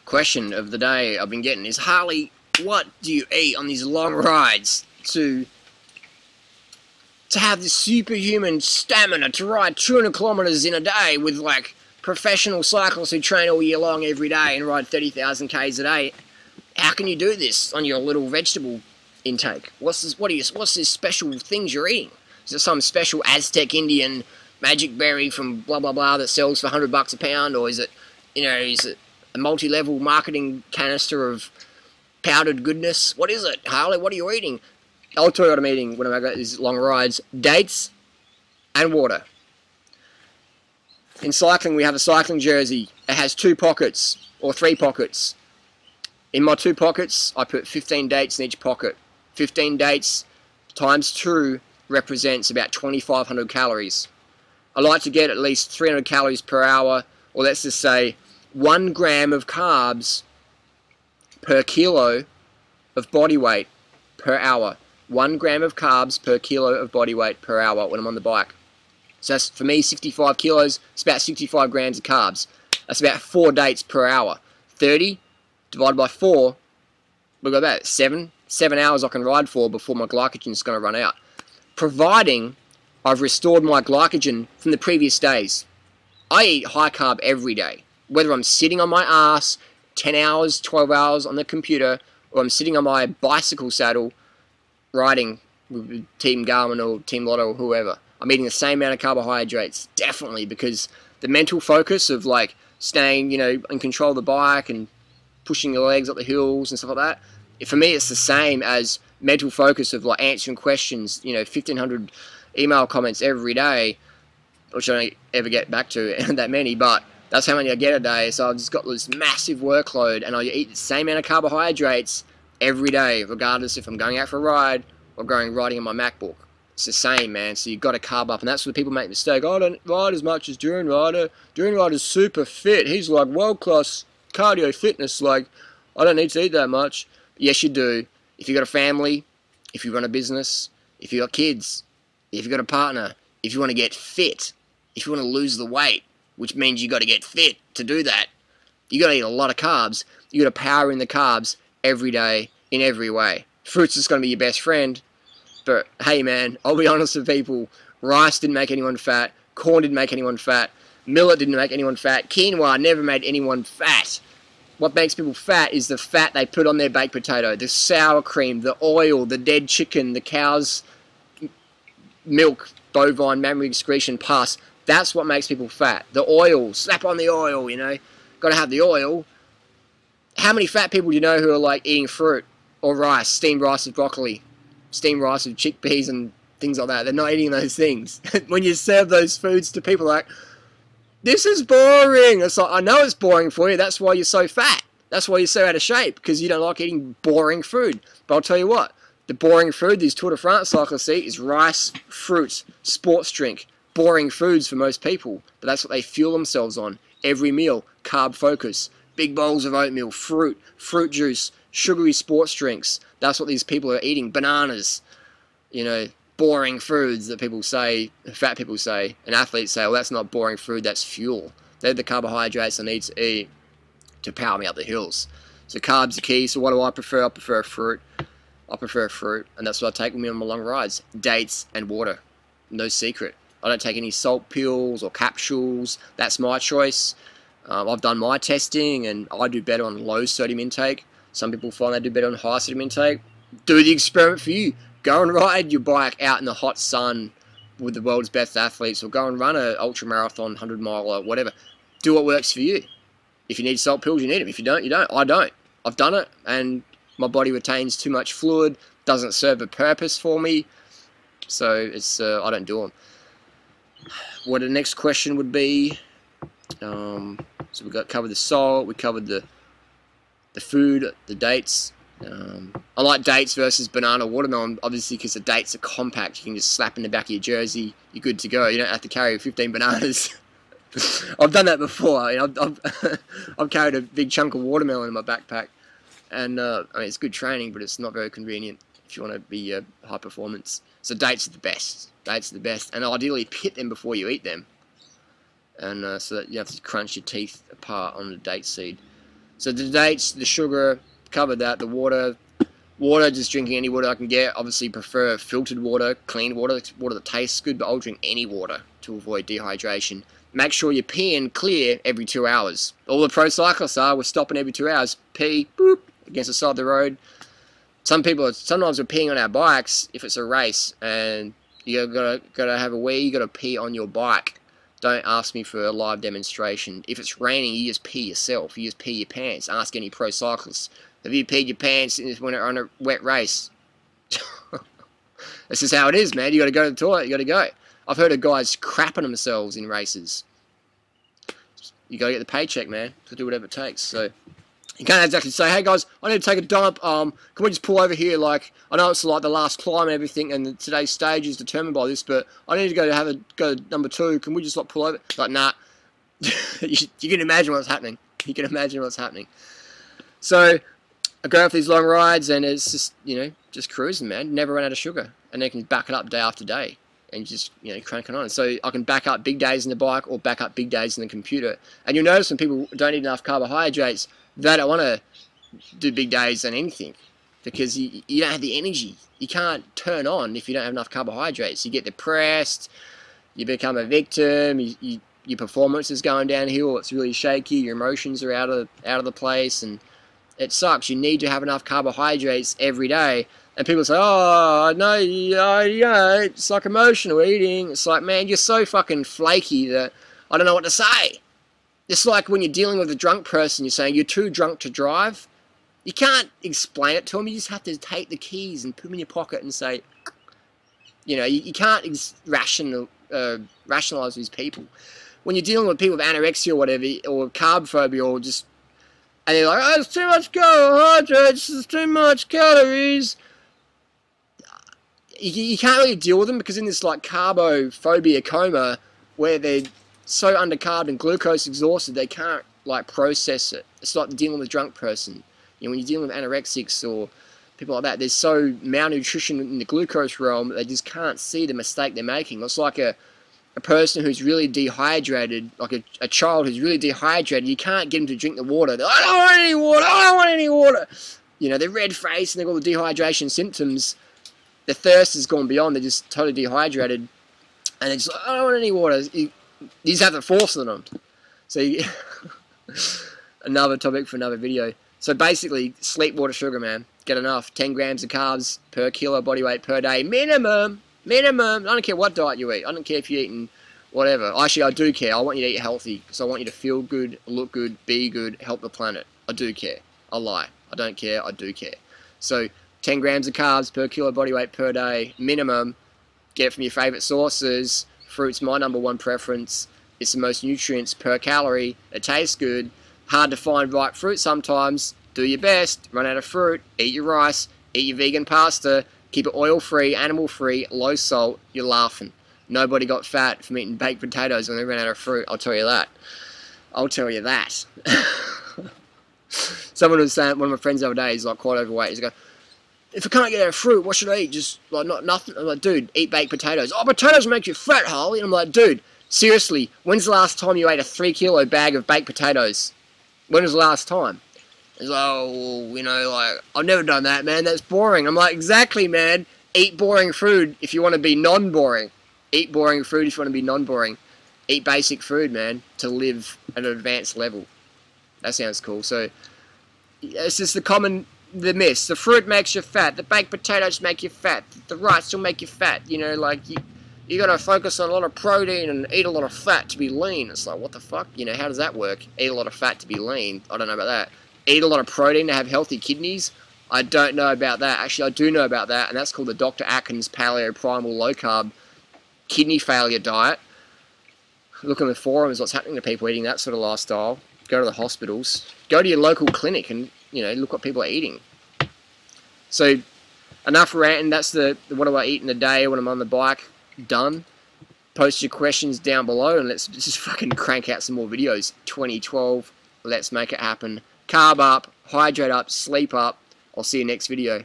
question of the day I've been getting is, Harley, what do you eat on these long rides to have this superhuman stamina to ride 200 kilometers in a day with like professional cyclists who train all year long every day and ride 30,000 k's a day? How can you do this on your little vegetable intake? What's this special things you're eating? Is it some special Aztec Indian magic berry from blah blah blah that sells for $100 a pound, or is it, is it a multi-level marketing canister of powdered goodness? What is it, Harley? What are you eating? I'll tell you what I'm eating when I go these long rides: dates and water. In cycling, we have a cycling jersey. It has 2 pockets or 3 pockets. In my 2 pockets, I put 15 dates in each pocket. 15 dates times 2 represents about 2,500 calories. I like to get at least 300 calories per hour, or let's just say 1 gram of carbs per kilo of body weight per hour. 1 gram of carbs per kilo of body weight per hour when I'm on the bike. So that's, for me, 65 kilos, it's about 65 grams of carbs. That's about 4 dates per hour. 30 divided by 4, we've got about 7 hours I can ride for before my glycogen is going to run out. Providing I've restored my glycogen from the previous days. I eat high carb every day. Whether I'm sitting on my ass 10 hours, 12 hours on the computer, or I'm sitting on my bicycle saddle riding with Team Garmin or Team Lotto or whoever, I'm eating the same amount of carbohydrates, definitely, because the mental focus of like staying, in control of the bike and pushing your legs up the hills and stuff like that, for me it's the same as mental focus of like answering questions, 1,500 email comments every day, which I don't ever get back to that many, but that's how many I get a day. So I've just got this massive workload, and I eat the same amount of carbohydrates every day, regardless if I'm going out for a ride or riding on my MacBook. It's the same, man. So you've got to carb up, and that's where people make the mistake. I don't ride as much as Duran Rider. Duran Rider's super fit. He's like world-class cardio fitness. Like, I don't need to eat that much. Yes, you do. If you've got a family, if you run a business, if you've got kids, if you've got a partner, if you want to get fit, if you want to lose the weight, which means you got to get fit to do that, you got to eat a lot of carbs. You got to power in the carbs every day in every way. Fruits is going to be your best friend. But hey man, I'll be honest with people, rice didn't make anyone fat, corn didn't make anyone fat, millet didn't make anyone fat, quinoa never made anyone fat. What makes people fat is the fat they put on their baked potato, the sour cream, the oil, the dead chicken, the cow's milk, bovine mammary excretion pus. That's what makes people fat. The oil, slap on the oil, got to have the oil. How many fat people do you know who are like eating fruit or rice, steamed rice with broccoli? Steamed rice with chickpeas and things like that? They're not eating those things. When you serve those foods to people, like, this is boring. It's like, I know it's boring for you. That's why you're so fat. That's why you're so out of shape, because you don't like eating boring food. But I'll tell you what, the boring food these Tour de France cyclists eat is rice, fruit, sports drink. Boring foods for most people, but that's what they fuel themselves on. Every meal, carb focus, big bowls of oatmeal, fruit juice, sugary sports drinks. That's what these people are eating. Bananas, boring foods that people say, fat people say, and athletes say, well, that's not boring food, that's fuel. They're the carbohydrates I need to eat to power me up the hills. So carbs are key. So what do I prefer? I prefer fruit. And that's what I take with me on my long rides. Dates and water. No secret. I don't take any salt pills or capsules. That's my choice. I've done my testing, and I do better on low sodium intake. Some people find they do better on high sodium intake. Do the experiment for you. Go and ride your bike out in the hot sun with the world's best athletes, or go and run an ultra marathon, 100 mile or whatever. Do what works for you. If you need salt pills, you need them. If you don't, you don't. I don't. I've done it, and my body retains too much fluid. Doesn't serve a purpose for me. So it's I don't do them. What the next question would be? So we covered the salt. We covered the food, the dates. I like dates versus banana watermelon, obviously, because the dates are compact. You can just slap in the back of your jersey. You're good to go. You don't have to carry 15 bananas. I've done that before. I've carried a big chunk of watermelon in my backpack, and it's good training, but it's not very convenient if you want to be high performance. So dates are the best. Dates are the best, and ideally pit them before you eat them, and so that you have to crunch your teeth apart on the date seed. So the dates, the sugar, covered that. The water, just drinking any water I can get. Obviously prefer filtered water, clean water, water that tastes good, but I'll drink any water to avoid dehydration. Make sure you're peeing clear every 2 hours. All the pro cyclists are, we're stopping every 2 hours, pee, boop, against the side of the road. Sometimes we're peeing on our bikes if it's a race, and you gotta have a wee, you gotta pee on your bike. Don't ask me for a live demonstration. If it's raining, you just pee yourself. You just pee your pants. Ask any pro cyclist. Have you peed your pants when you're on a wet race? This is how it is, man. You gotta go to the toilet, you gotta go. I've heard of guys crapping themselves in races. You gotta get the paycheck, man, to do whatever it takes. So you can't exactly say, hey guys, I need to take a dump, can we just pull over here? Like, I know it's like the last climb and everything, and today's stage is determined by this, but I need to go to number 2, can we just like pull over? Like, nah. You can imagine what's happening. You can imagine what's happening. So I go for these long rides, and it's just, just cruising, man. Never run out of sugar. And then can back it up day after day. And just, crank it on. So I can back up big days in the bike or back up big days in the computer. And you'll notice when people don't eat enough carbohydrates, they don't want to do big days on anything, because you don't have the energy. You can't turn on if you don't have enough carbohydrates. You get depressed, you become a victim, your performance is going downhill, it's really shaky, your emotions are out of the place, and it sucks. You need to have enough carbohydrates every day. And people say, oh, no, it's like emotional eating. It's like, man, you're so fucking flaky that I don't know what to say. It's like when you're dealing with a drunk person, you're saying you're too drunk to drive. You can't explain it to them. You just have to take the keys and put them in your pocket and say, you can't rationalize these people. When you're dealing with people with anorexia or whatever, or carb phobia, or just, and they're like, oh, it's too much carbohydrates, it's too much calories. You can't really deal with them, because in this like carbophobia coma, where they're so undercarbed and glucose exhausted, they can't like process it. It's like dealing with a drunk person. When you're dealing with anorexics or people like that, there's so malnutrition in the glucose realm that they just can't see the mistake they're making. It's like a person who's really dehydrated, like a child who's really dehydrated. You can't get them to drink the water. They're like, I don't want any water, I don't want any water. They're red-faced and they've got the dehydration symptoms. The thirst has gone beyond, they're just totally dehydrated. And they're just like, I don't want any water. You just have to force it on them. So another topic for another video. So basically, sleep, water, sugar, man. Get enough. 10 grams of carbs per kilo body weight per day. Minimum. Minimum. I don't care what diet you eat. I don't care if you're eating whatever. Actually, I do care. I want you to eat healthy, because I want you to feel good, look good, be good, help the planet. I do care. I lie. I don't care. I do care. So 10 grams of carbs per kilo body weight per day. Minimum. Get it from your favourite sources. Fruit's my #1 preference. It's the most nutrients per calorie. It tastes good. Hard to find ripe fruit sometimes. Do your best. Run out of fruit. Eat your rice. Eat your vegan pasta. Keep it oil-free, animal-free, low salt. You're laughing. Nobody got fat from eating baked potatoes when they ran out of fruit. I'll tell you that. I'll tell you that. Someone was saying, one of my friends the other day, he's like quite overweight. He's going, if I can't get out of fruit, what should I eat? Just like nothing. I'm like, dude, eat baked potatoes. Oh, potatoes make you fat, Harley. And I'm like, dude, seriously, when's the last time you ate a 3-kilo bag of baked potatoes? When was the last time? He's like, oh, like, I've never done that, man. That's boring. I'm like, exactly, man. Eat boring food if you want to be non-boring. Eat boring food if you want to be non-boring. Eat basic food, man, to live at an advanced level. That sounds cool. So, it's just the myths. The fruit makes you fat. The baked potatoes make you fat. The rice will make you fat. Like, you gotta focus on a lot of protein and eat a lot of fat to be lean. It's like, what the fuck? How does that work? Eat a lot of fat to be lean. I don't know about that. Eat a lot of protein to have healthy kidneys. I don't know about that. Actually, I do know about that, and that's called the Dr. Atkins Paleo Primal Low Carb Kidney Failure Diet. Look in the forums what's happening to people eating that sort of lifestyle. Go to the hospitals. Go to your local clinic and, look what people are eating. So, enough ranting. That's what do I eat in a day when I'm on the bike. Done. Post your questions down below and let's just fucking crank out some more videos. 2012. Let's make it happen. Carb up, hydrate up, sleep up. I'll see you next video.